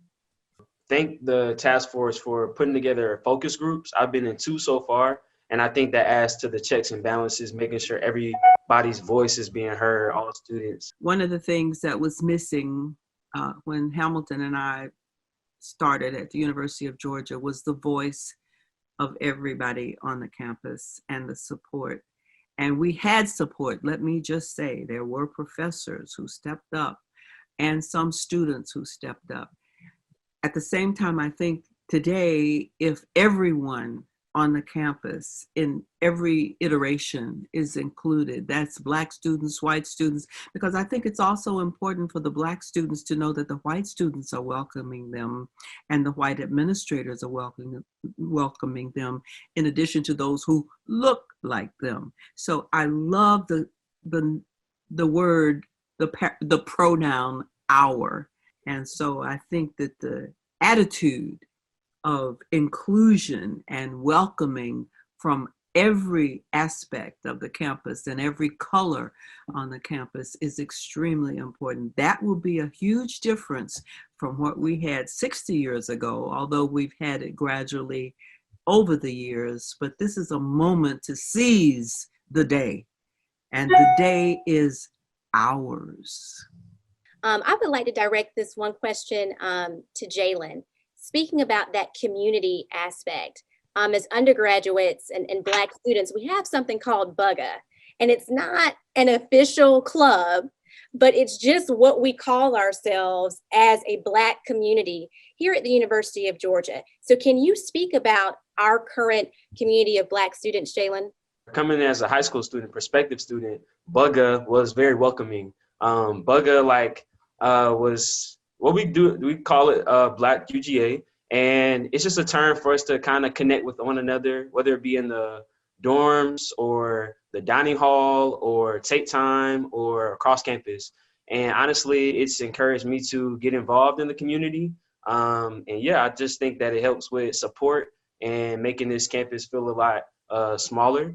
Thank the task force for putting together focus groups. I've been in 2 so far, and I think that adds to the checks and balances, making sure everybody's voice is being heard, all students. One of the things that was missing when Hamilton and I started at the University of Georgia was the voice of everybody on the campus and the support. And we had support. Let me just say, there were professors who stepped up and some students who stepped up. At the same time, I think today, if everyone on the campus in every iteration is included, that's Black students, white students, because I think it's also important for the Black students to know that the white students are welcoming them and the white administrators are welcoming them, in addition to those who look like them. So I love the word, the pronoun our. And so I think that the attitude of inclusion and welcoming from every aspect of the campus and every color on the campus is extremely important. That will be a huge difference from what we had 60 years ago, although we've had it gradually over the years. But this is a moment to seize the day, and the day is ours. I would like to direct this one question to Jalen. Speaking about that community aspect, as undergraduates and Black students, we have something called BUGA, and it's not an official club, but it's just what we call ourselves as a Black community here at the University of Georgia. So can you speak about our current community of Black students, Jalen? Coming as a high school student, prospective student, BUGA was very welcoming. BUGA was what we call it Black UGA, and it's just a term for us to kind of connect with one another, whether it be in the dorms or the dining hall or take time or across campus. And honestly, it's encouraged me to get involved in the community. And yeah, I just think that it helps with support and making this campus feel a lot smaller.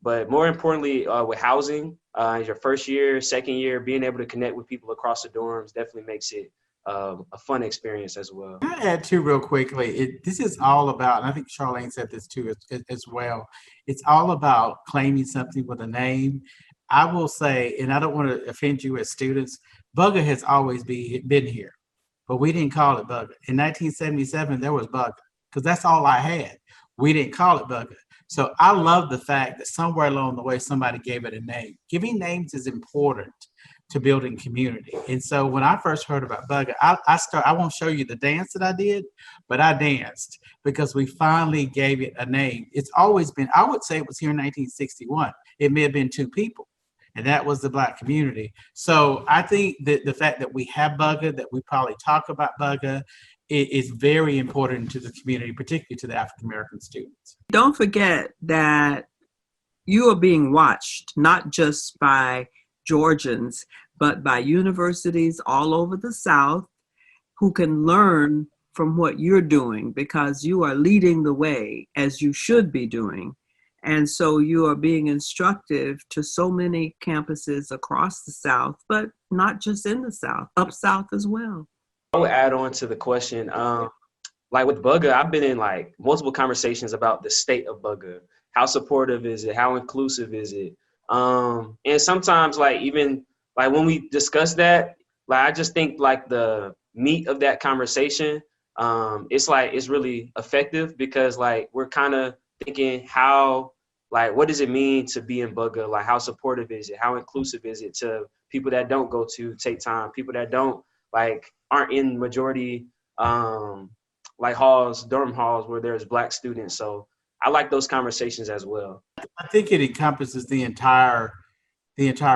But more importantly, with housing, your first year, second year, being able to connect with people across the dorms definitely makes it a fun experience as well. Can I add too real quickly? This is all about, and I think Charlayne said this too as well. It's all about claiming something with a name. I will say, and I don't want to offend you as students, Bugger has always been here, but we didn't call it Bugger. In 1977, there was Bugger because that's all I had. We didn't call it Bugger. So I love the fact that somewhere along the way, somebody gave it a name. Giving names is important to building community. And so when I first heard about Bugger, I won't show you the dance that I did, but I danced because we finally gave it a name. It's always been, I would say it was here in 1961. It may have been 2 people, and that was the Black community. So I think that the fact that we have Bugger, that we probably talk about Bugger, is very important to the community, particularly to the African-American students. Don't forget that you are being watched, not just by Georgians, but by universities all over the South who can learn from what you're doing because you are leading the way as you should be doing. And so you are being instructive to so many campuses across the South, but not just in the South, up South as well. I would add on to the question, like with Bugger, I've been in like multiple conversations about the state of Bugger. How supportive is it? How inclusive is it? And sometimes like even like when we discuss that, like I just think like the meat of that conversation, it's really effective because like we're kind of thinking how, like, what does it mean to be in Bugger? Like how supportive is it? How inclusive is it to people that don't go to Take Time, people that don't like aren't in majority like halls, dorm halls where there's Black students. So I like those conversations as well. I think it encompasses the entire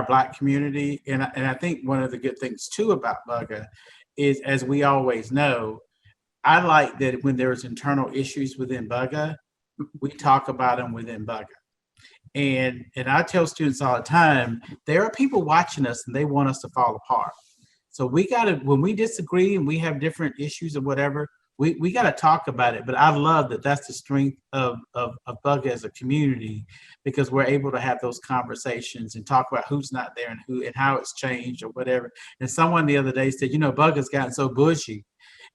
Black community. And I think one of the good things too about Bugger is, as we always know, I like that when there's internal issues within Bugger, we talk about them within Bugger. And I tell students all the time, there are people watching us and they want us to fall apart. So we gotta, when we disagree and we have different issues or whatever, we gotta talk about it. But I love that that's the strength of Bugger as a community, because we're able to have those conversations and talk about who's not there and who and how it's changed or whatever. And someone the other day said, you know, Bugger's gotten so bushy.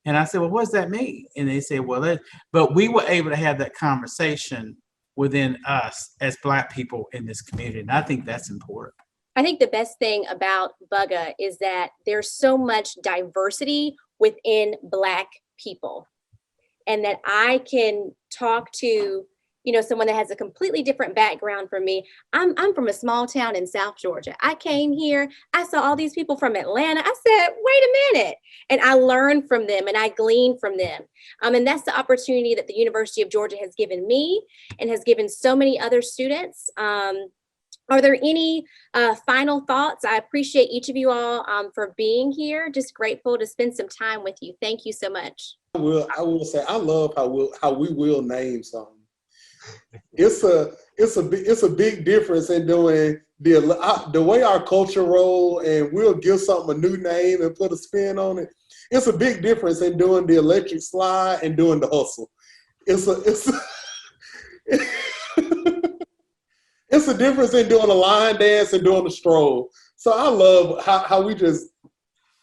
And I said, well, what does that mean? And they said, well, but we were able to have that conversation within us as Black people in this community. And I think that's important. I think the best thing about Bugger is that there's so much diversity within Black people, and that I can talk to, you know, someone that has a completely different background from me. I'm from a small town in South Georgia. I came here, I saw all these people from Atlanta. I said, wait a minute. And I learned from them and I gleaned from them. And that's the opportunity that the University of Georgia has given me and has given so many other students. Are there any final thoughts? I appreciate each of you all for being here. Just grateful to spend some time with you. Thank you so much. I will say I love how we will name something. It's a big difference in doing the way our culture roll, and we'll give something a new name and put a spin on it. It's a big difference in doing the electric slide and doing the hustle. It's a difference in doing a line dance and doing a stroll. So I love how we just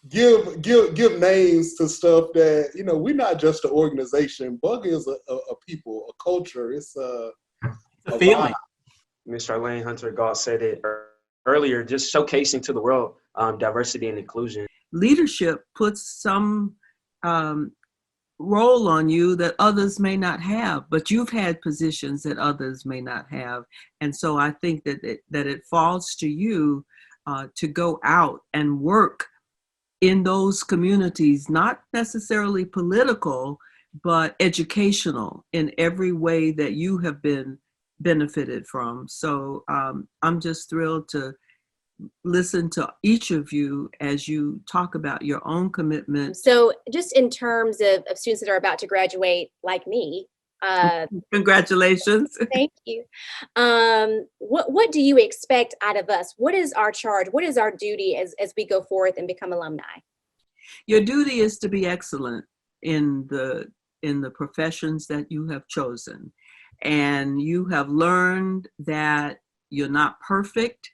give names to stuff that, you know, we're not just an organization. Bugger is a people, a culture. It's a feeling. Ms. Charlayne Hunter-Gault said it earlier, just showcasing to the world diversity and inclusion. Leadership puts some role on you that others may not have, but you've had positions that others may not have. And so I think that it falls to you to go out and work in those communities, not necessarily political, but educational in every way that you have been benefited from. So I'm just thrilled to listen to each of you as you talk about your own commitment. So just in terms of students that are about to graduate like me. Congratulations. Thank you. What do you expect out of us? What is our charge? What is our duty as we go forth and become alumni? Your duty is to be excellent in the professions that you have chosen. And you have learned that you're not perfect.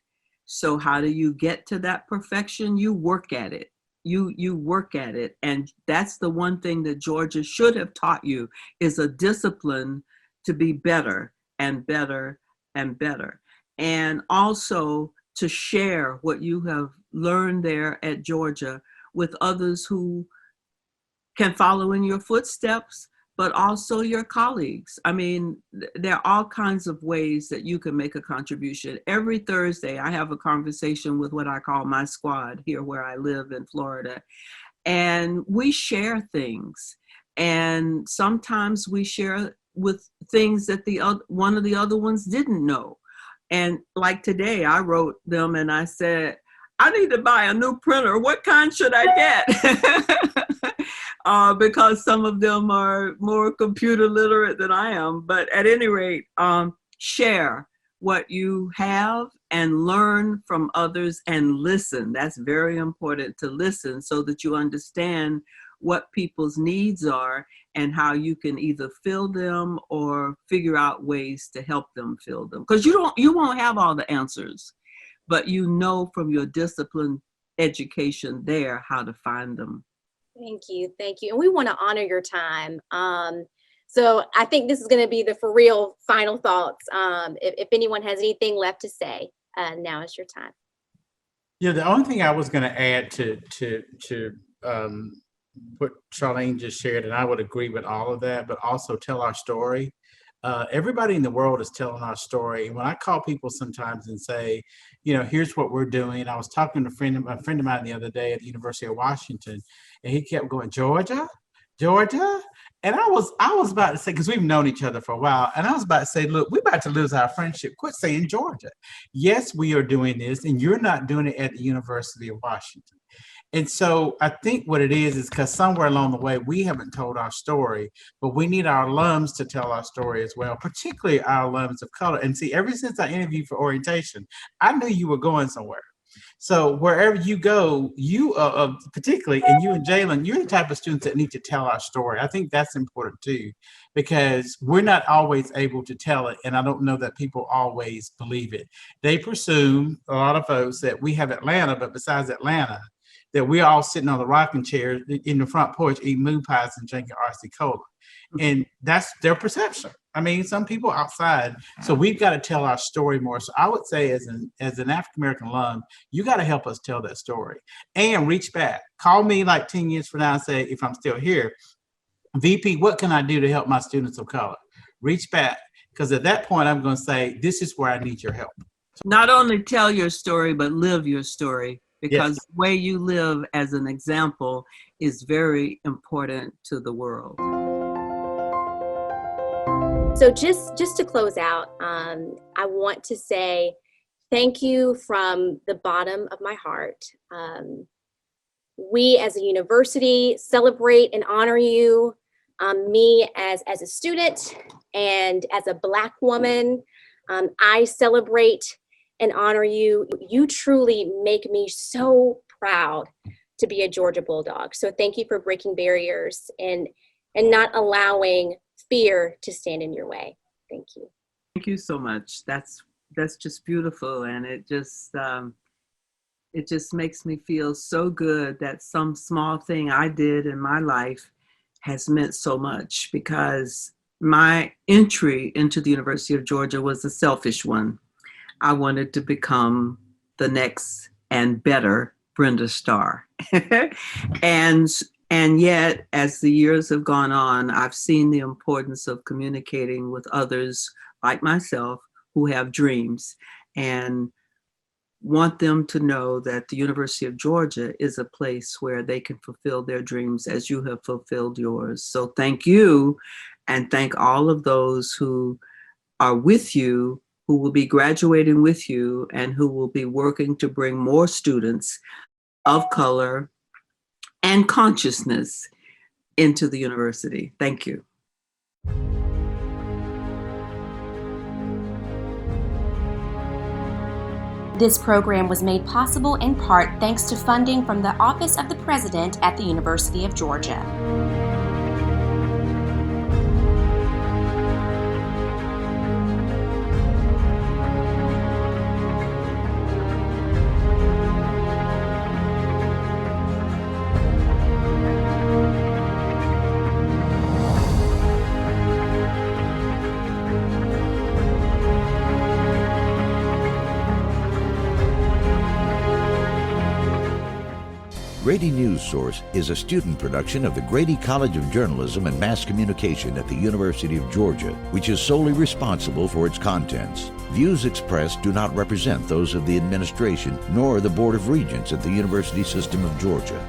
So how do you get to that perfection? You work at it. you work at it. And that's the one thing that Georgia should have taught you, is a discipline to be better and better and better. And also to share what you have learned there at Georgia with others who can follow in your footsteps, but also your colleagues. I mean, there are all kinds of ways that you can make a contribution. Every Thursday, I have a conversation with what I call my squad here where I live in Florida. And we share things. And sometimes we share with things that one of the other ones didn't know. And like today, I wrote them and I said, I need to buy a new printer. What kind should I get? Because some of them are more computer literate than I am. But at any rate, share what you have and learn from others and listen. That's very important, to listen so that you understand what people's needs are and how you can either fill them or figure out ways to help them fill them. Because you won't have all the answers, but you know from your discipline education there how to find them. Thank you. And we want to honor your time. So I think this is going to be the for real final thoughts. If anyone has anything left to say, now is your time. Yeah, the only thing I was going to add to what Charlayne just shared, and I would agree with all of that, but also tell our story. Everybody in the world is telling our story. And when I call people sometimes and say, here's what we're doing. I was talking to a friend of mine the other day at the University of Washington, and he kept going, Georgia? And I was about to say, because we've known each other for a while, and I was about to say, look, we're about to lose our friendship. Quit saying Georgia. Yes, we are doing this, and you're not doing it at the University of Washington. And so I think what it is because somewhere along the way, we haven't told our story, but we need our alums to tell our story as well, particularly our alums of color. And see, ever since I interviewed for orientation, I knew you were going somewhere. So wherever you go, you particularly, and you and Jalen, you're the type of students that need to tell our story. I think that's important too, because we're not always able to tell it. And I don't know that people always believe it. They presume, a lot of folks, that we have Atlanta, but besides Atlanta, that we're all sitting on the rocking chair in the front porch eating moon pies and drinking RC Cola. And that's their perception. I mean, some people outside. So we've got to tell our story more. So I would say as an African-American alum, you got to help us tell that story and reach back. Call me like 10 years from now and say, if I'm still here, VP, what can I do to help my students of color? Reach back. Because at that point, I'm going to say, this is where I need your help. Not only tell your story, but live your story. Because the way you live as an example is very important to the world. So just to close out, I want to say thank you from the bottom of my heart. We as a university celebrate and honor you. Me as a student and as a Black woman, I celebrate and honor you. You truly make me so proud to be a Georgia Bulldog. So thank you for breaking barriers and not allowing fear to stand in your way. Thank you. Thank you so much. That's just beautiful. And it just makes me feel so good that some small thing I did in my life has meant so much, because my entry into the University of Georgia was a selfish one. I wanted to become the next and better Brenda Starr. And yet, as the years have gone on, I've seen the importance of communicating with others like myself who have dreams and want them to know that the University of Georgia is a place where they can fulfill their dreams as you have fulfilled yours. So thank you, and thank all of those who are with you, who will be graduating with you, and who will be working to bring more students of color and consciousness into the university. Thank you. This program was made possible in part thanks to funding from the Office of the President at the University of Georgia. Grady News Source is a student production of the Grady College of Journalism and Mass Communication at the University of Georgia, which is solely responsible for its contents. Views expressed do not represent those of the administration nor the Board of Regents at the University System of Georgia.